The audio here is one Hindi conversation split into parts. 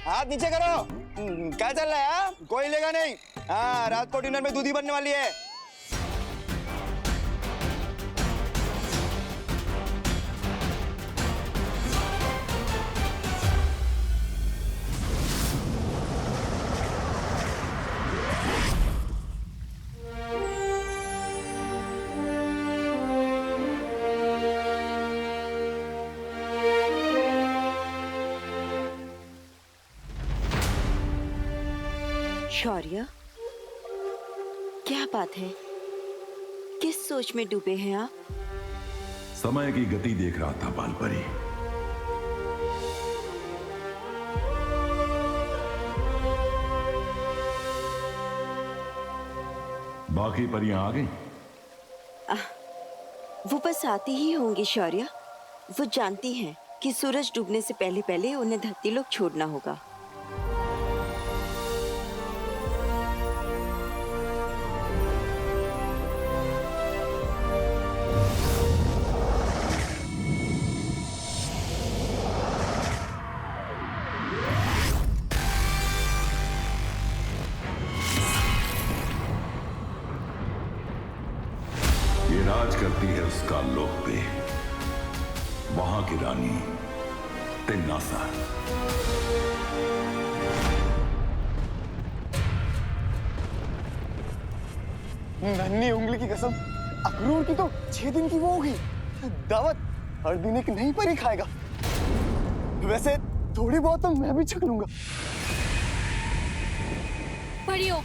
हाथ नीचे करो। क्या चल रहा है? हाँ? कोई लेगा नहीं। हाँ, रात को डिनर में दूधी बनने वाली है। शौर्य, क्या बात है? किस सोच में डूबे हैं आप? समय की गति देख रहा था बालपरी। बाकी परियां आ गई? वो बस आती ही होंगी शौर्य। वो जानती हैं कि सूरज डूबने से पहले पहले उन्हें धरती लोक छोड़ना होगा। राज करती है उसका लोक पे, वहां की रानी तिन्नासा। नन्ही उंगली की कसम, अक्रूर की तो 6 दिन की वो होगी दावत। हर दिन एक नई परी खाएगा। वैसे थोड़ी बहुत तो मैं भी छक लूंगा। परियों,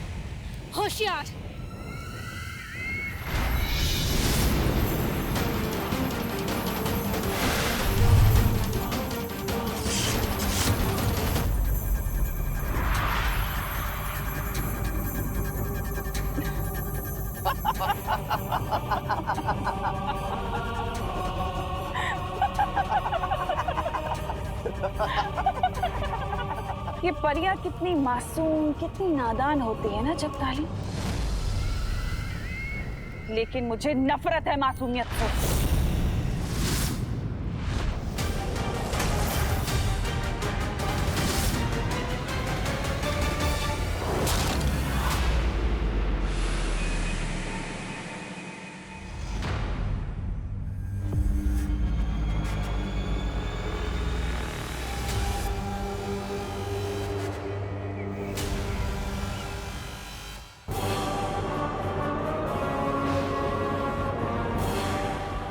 होशियार। ये परियां कितनी मासूम, कितनी नादान होती है ना जगताली। लेकिन मुझे नफरत है मासूमियत से।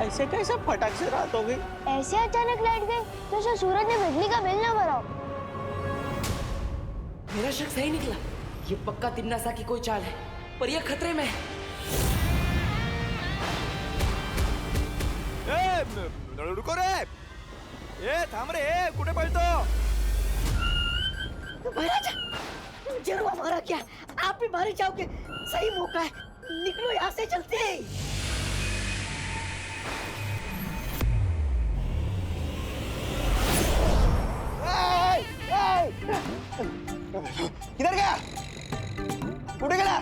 ऐसे कैसे फटाक से रात हो गई? ऐसे अचानक लाइट गई जैसे सूरज ने बिजली का बिल ना भरा। मेरा शक सही निकला। ये पक्का तिन्नासा की कोई चाल है, पर यह खतरे में है। रुको रे, थांब रे, कुठे पळतो? महाराज, जरूर हमारा क्या, आप भी मारे जाओगे। सही मौका है, निकलो यहाँ से चलते हैं। किधर गया? कुठे गेला?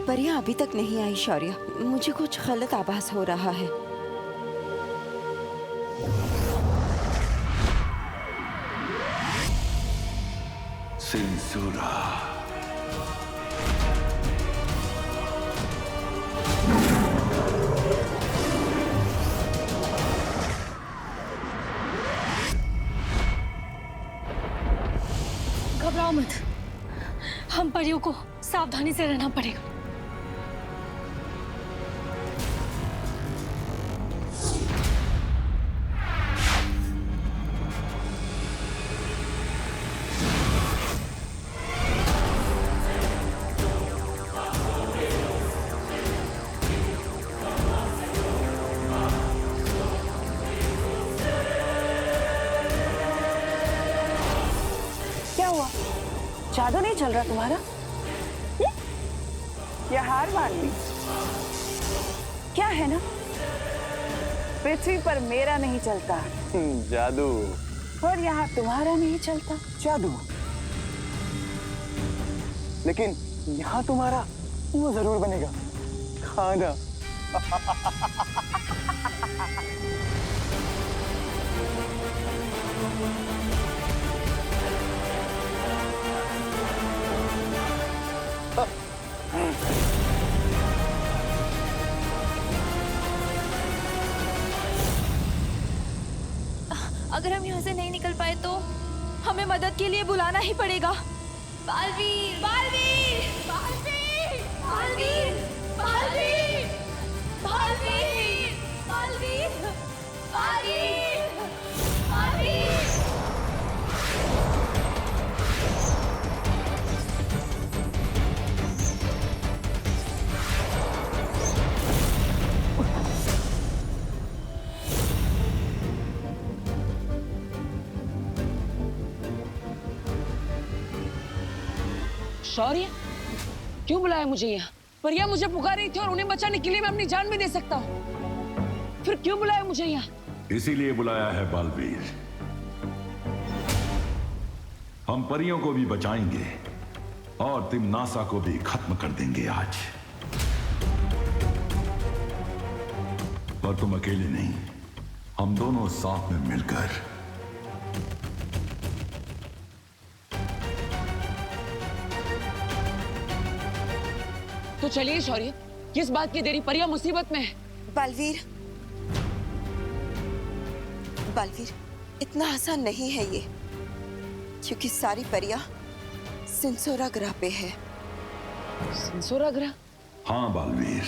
परियां अभी तक नहीं आई शौर्य। मुझे कुछ गलत आभास हो रहा है। सिंसूरा। घबराओ मत, हम परियों को सावधानी से रहना पड़ेगा। जादू नहीं चल रहा तुम्हारा? या हार मान ली? क्या है ना, पृथ्वी पर मेरा नहीं चलता जादू, और यहाँ तुम्हारा नहीं चलता जादू। लेकिन यहाँ तुम्हारा वो जरूर बनेगा, खाना। अगर हम यहाँ से नहीं निकल पाए तो हमें मदद के लिए बुलाना ही पड़ेगा। बालवीर, बालवीर, बालवीर, बालवीर, बालवीर, बालवीर, बालवीर, बालवीर, बालवीर। शौर्य, क्यों बुलाया मुझे यहाँ? परिया मुझे पुकार रही थी और उन्हें बचाने के लिए मैं अपनी जान भी दे सकता हूँ। फिर क्यों बुलाया मुझे यहाँ? इसीलिए बुलाया है बालवीर। हम परियों को भी बचाएंगे और तिम्नासा को भी खत्म कर देंगे आज। पर तुम अकेले नहीं, हम दोनों साथ में मिलकर। तो चलिए शौर्य, किस बात की देरी? परिया मुसीबत में है। बालवीर, बालवीर, इतना आसान नहीं है ये, क्योंकि सारी परियां सिंसोरा ग्रह पे है। सिंसोरा ग्रह? हाँ बालवीर,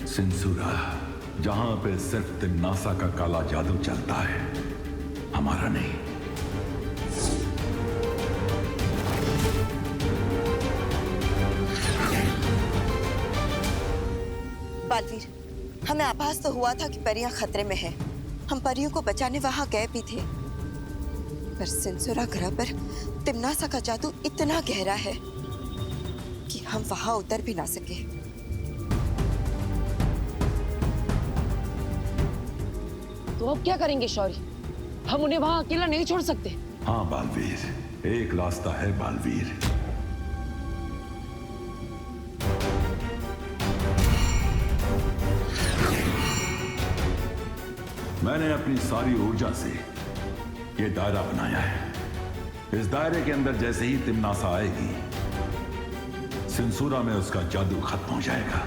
सिंसुरा, जहां पे सिर्फ तिम्नासा का काला जादू चलता है, हमारा नहीं। बालवीर, हमें आभास तो हुआ था कि परियां खतरे में हैं। हम परियों को बचाने वहां गए भी थे, पर सिंसुरा ग्रह पर तिम्नासा का जादू इतना गहरा है कि हम वहां उतर भी ना सके। तो अब क्या करेंगे शौर्य? हम उन्हें वहां अकेला नहीं छोड़ सकते। हाँ बालवीर, एक रास्ता है बालवीर। मैंने अपनी सारी ऊर्जा से ये दायरा बनाया है। इस दायरे के अंदर जैसे ही तिम्नासा आएगी, सिंसूरा में उसका जादू खत्म हो जाएगा।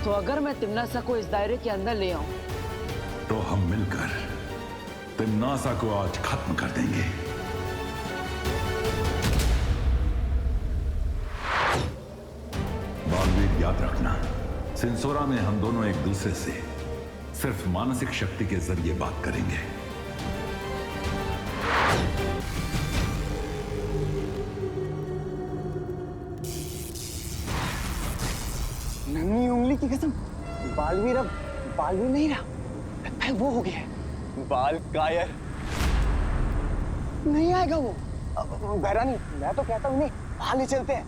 तो अगर मैं तिम्नासा को इस दायरे के अंदर ले आऊं, तो हम मिलकर तिम्नासा को आज खत्म कर देंगे। बालवीर, याद रखना, सिंसोरा में हम दोनों एक दूसरे से सिर्फ मानसिक शक्ति के जरिए बात करेंगे। नन्ही उंगली की कसम, बालवीर अब बालवीर नहीं रहा, लगता है वो हो गया है। बाल कायर नहीं आएगा वो। बहरानी, मैं तो कहता हूँ इन्हें बाहर ले चलते हैं,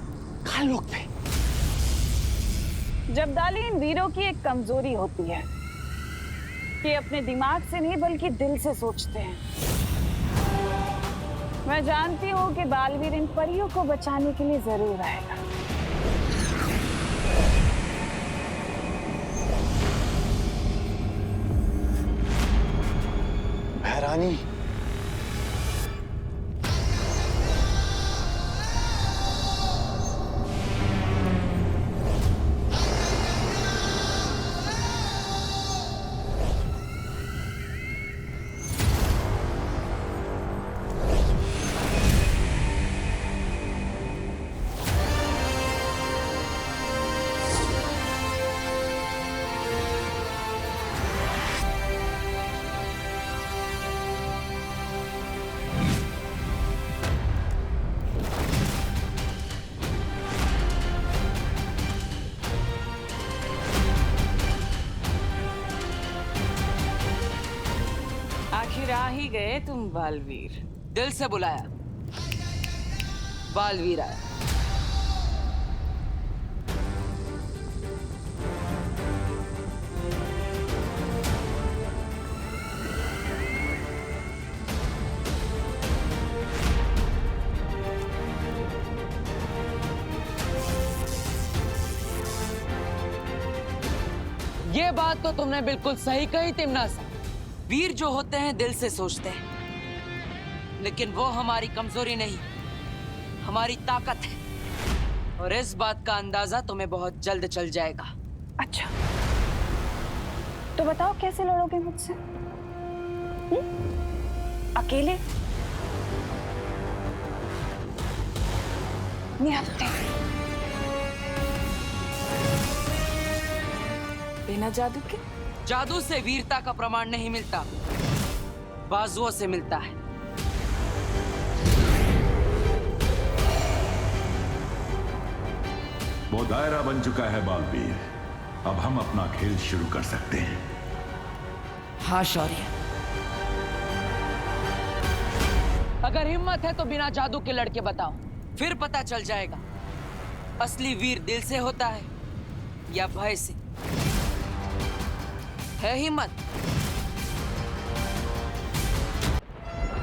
खाल लोग पे। जब्दाली इन वीरों की एक कमजोरी होती है कि अपने दिमाग से नहीं बल्कि दिल से सोचते हैं। मैं जानती हूँ कि बालवीर इन परियों को बचाने के लिए जरूर आएगा। बहरानी, आखिर आ ही गए तुम बालवीर। दिल से बुलाया, बालवीर आया। ये बात तो तुमने बिल्कुल सही कही तिमनासा। वीर जो होते हैं दिल से सोचते हैं, लेकिन वो हमारी कमजोरी नहीं, हमारी ताकत है। और इस बात का अंदाजा तुम्हें बहुत जल्द चल जाएगा। अच्छा, तो बताओ कैसे लड़ोगे मुझसे? अकेले? निहत्थे? बिना जादू के? जादू से वीरता का प्रमाण नहीं मिलता, बाजुओं से मिलता है। वो दायरा बन चुका है बालवीर, अब हम अपना खेल शुरू कर सकते हैं। हाँ शौर्य, अगर हिम्मत है तो बिना जादू के लड़के बताओ, फिर पता चल जाएगा असली वीर दिल से होता है या भय से। है हिम्मत?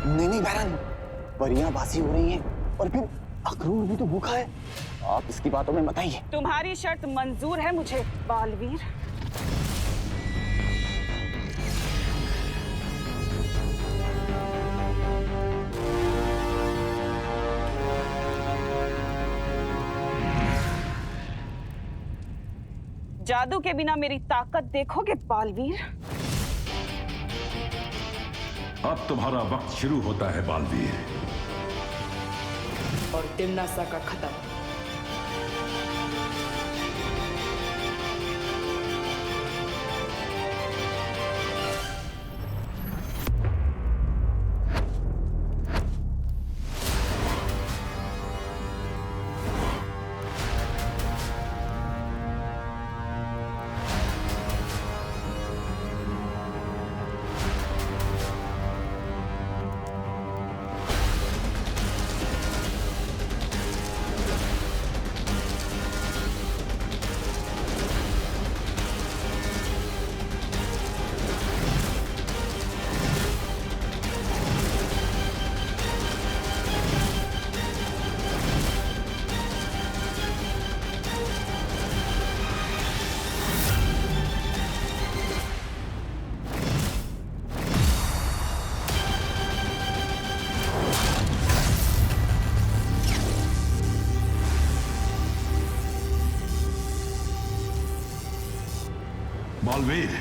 नहीं बहन, परियां बासी हो रही हैं और फिर अक्रूर भी तो भूखा है। आप इसकी बातों में मत आइए। तुम्हारी शर्त मंजूर है मुझे बालवीर। जादू के बिना मेरी ताकत देखोगे बालवीर? अब तुम्हारा वक्त शुरू होता है बालवीर। और तिमनासा का खत्म। बालवीर,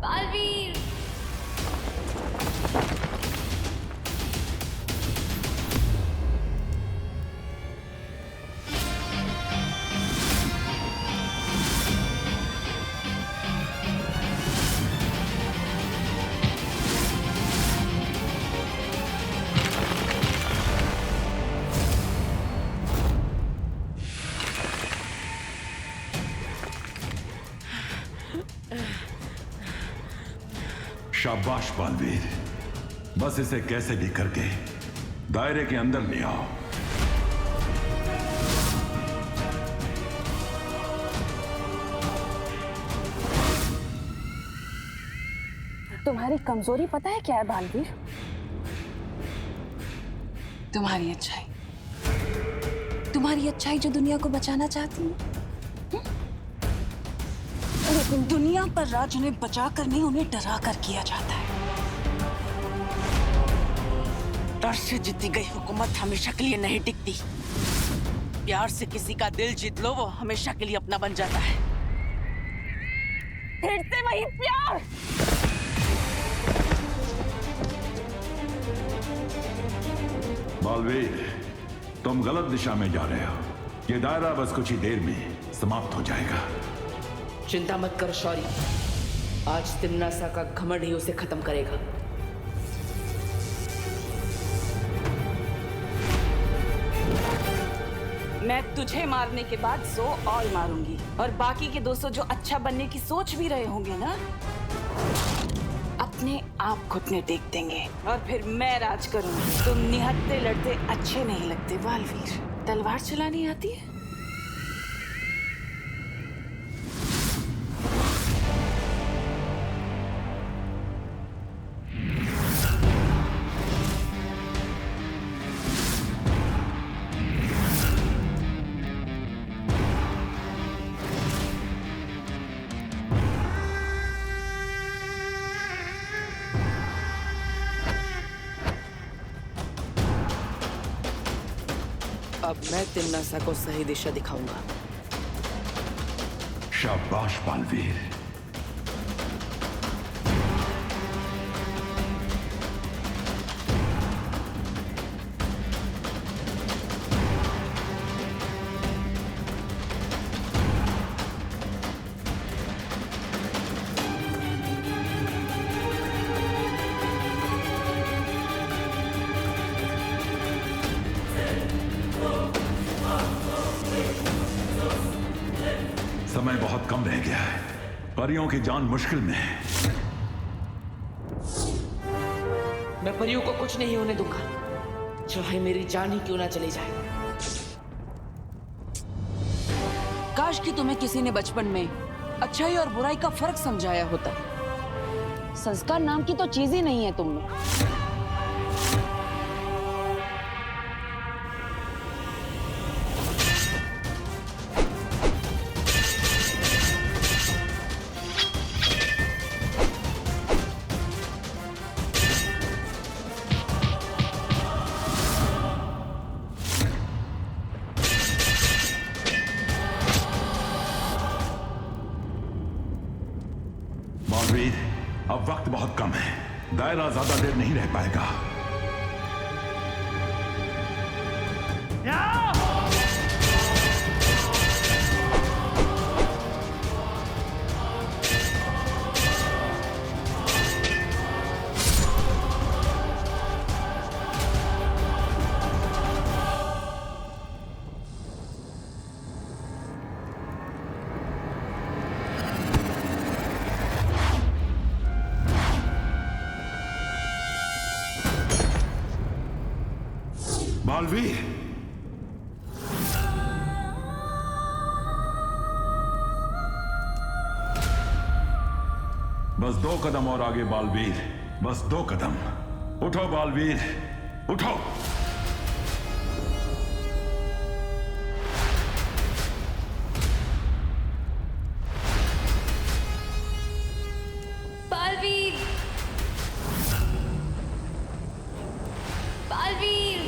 बालवीर, शाबाश बालवीर, बस इसे कैसे भी करके दायरे के अंदर ले आओ। तुम्हारी कमजोरी पता है क्या है बालवीर? तुम्हारी अच्छाई। तुम्हारी अच्छाई जो दुनिया को बचाना चाहती है, लेकिन दुनिया पर राज उन्हें बचाकर नहीं, उन्हें डरा कर किया जाता है। डर से जीती गई हुकूमत हमेशा के लिए नहीं टिकती। प्यार से किसी का दिल जीत लो, वो हमेशा के लिए अपना बन जाता है। फिर से वही प्यार। बालवीर, तुम गलत दिशा में जा रहे हो। ये दायरा बस कुछ ही देर में समाप्त हो जाएगा। चिंता मत करो शौर्य, आज तिमनासा का घमंड ही उसे खत्म करेगा। मैं तुझे मारने के बाद 100 और मारूंगी, और बाकी के 200 जो अच्छा बनने की सोच भी रहे होंगे ना, अपने आप घुटने टेक देंगे और फिर मैं राज करूंगी। तुम निहत्ते लड़ते अच्छे नहीं लगते बालवीर। तलवार चलानी आती है? अब मैं तिम्नासा को सही दिशा दिखाऊंगा। शाबाश बालवीर। समय बहुत कम रह गया है। परियों की जान मुश्किल में है। मैं परियों को कुछ नहीं होने दूंगा, चाहे मेरी जान ही क्यों ना चली जाए। काश कि तुम्हें किसी ने बचपन में अच्छाई और बुराई का फर्क समझाया होता। संस्कार नाम की तो चीज ही नहीं है तुम में। बालवीर, अब वक्त बहुत कम है। दायरा ज्यादा देर नहीं रह पाएगा। बालवीर, बस 2 कदम और आगे बालवीर, बस 2 कदम। उठो बालवीर, उठो। बालवीर, बालवीर,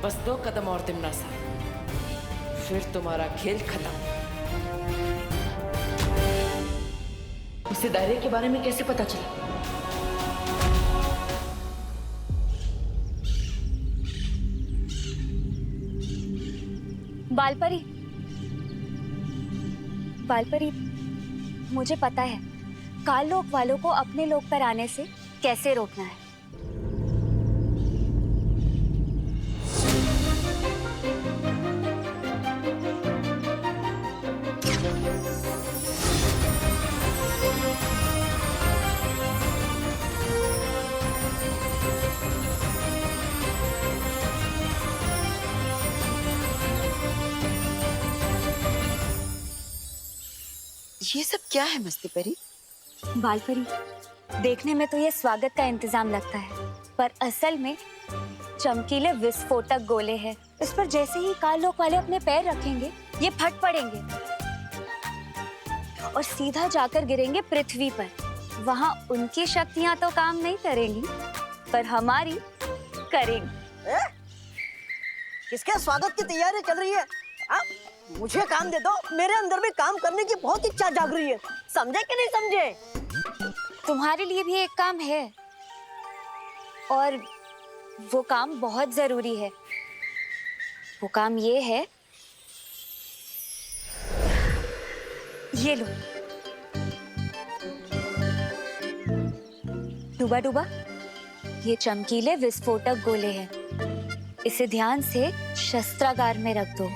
बस 2 कदम और तिम्नासा, फिर तुम्हारा खेल खत्म। उसे दायरे के बारे में कैसे पता चला? बालपरी, बालपरी, मुझे पता है काल लोक वालों को अपने लोक पर आने से कैसे रोकना है। ये सब क्या है मस्ती परी? बालपरी, देखने में तो ये स्वागत का इंतजाम लगता है, पर असल में चमकीले विस्फोटक गोले हैं। इस पर जैसे ही काल लोक वाले अपने पैर रखेंगे, ये फट पड़ेंगे और सीधा जाकर गिरेंगे पृथ्वी पर। वहाँ उनकी शक्तियां तो काम नहीं करेंगी, पर हमारी करेंगी। किसके स्वागत की तैयारी चल रही है? मुझे काम दे दो, मेरे अंदर भी काम करने की बहुत इच्छा जाग रही है। समझे कि नहीं समझे? तुम्हारे लिए भी एक काम है, और वो काम बहुत जरूरी है। वो काम ये है, ये लो डूबा डूबा, ये चमकीले विस्फोटक गोले हैं। इसे ध्यान से शस्त्रागार में रख दो।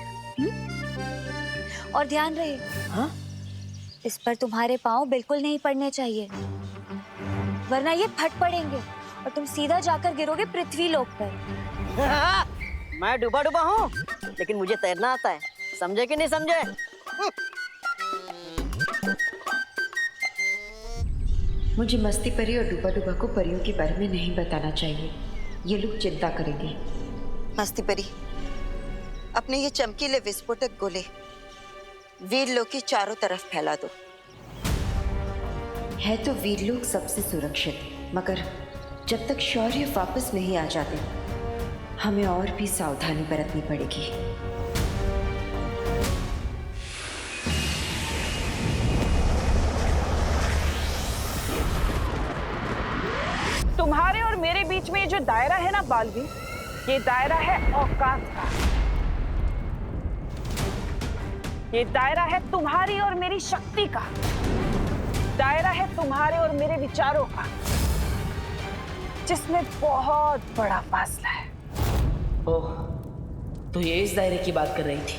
और ध्यान रहे, हाँ? इस पर तुम्हारे पांव बिल्कुल नहीं पड़ने चाहिए, वरना ये फट पड़ेंगे और तुम सीधा जाकर गिरोगे पृथ्वी लोक पर। मैं डूबा डूबा हूँ, लेकिन मुझे तैरना आता है। समझे कि नहीं समझे? मुझे मस्ती परी और डूबा डूबा को परियों के बारे में नहीं बताना चाहिए, ये लोग चिंता करेंगे। मस्ती परी, अपने ये चमकीले विस्फोटक गोले वीरलोक की चारों तरफ फैला दो। है तो वीरलोक सबसे सुरक्षित, मगर जब तक शौर्य वापस नहीं आ जाते हमें और भी सावधानी बरतनी पड़ेगी। तुम्हारे और मेरे बीच में ये जो दायरा है ना बालवीर, ये दायरा है औकात का। ये दायरा है तुम्हारी और मेरी शक्ति का। दायरा है तुम्हारे और मेरे विचारों का, जिसमें बहुत बड़ा फासला है। ओह, तो ये इस दायरे की बात कर रही थी।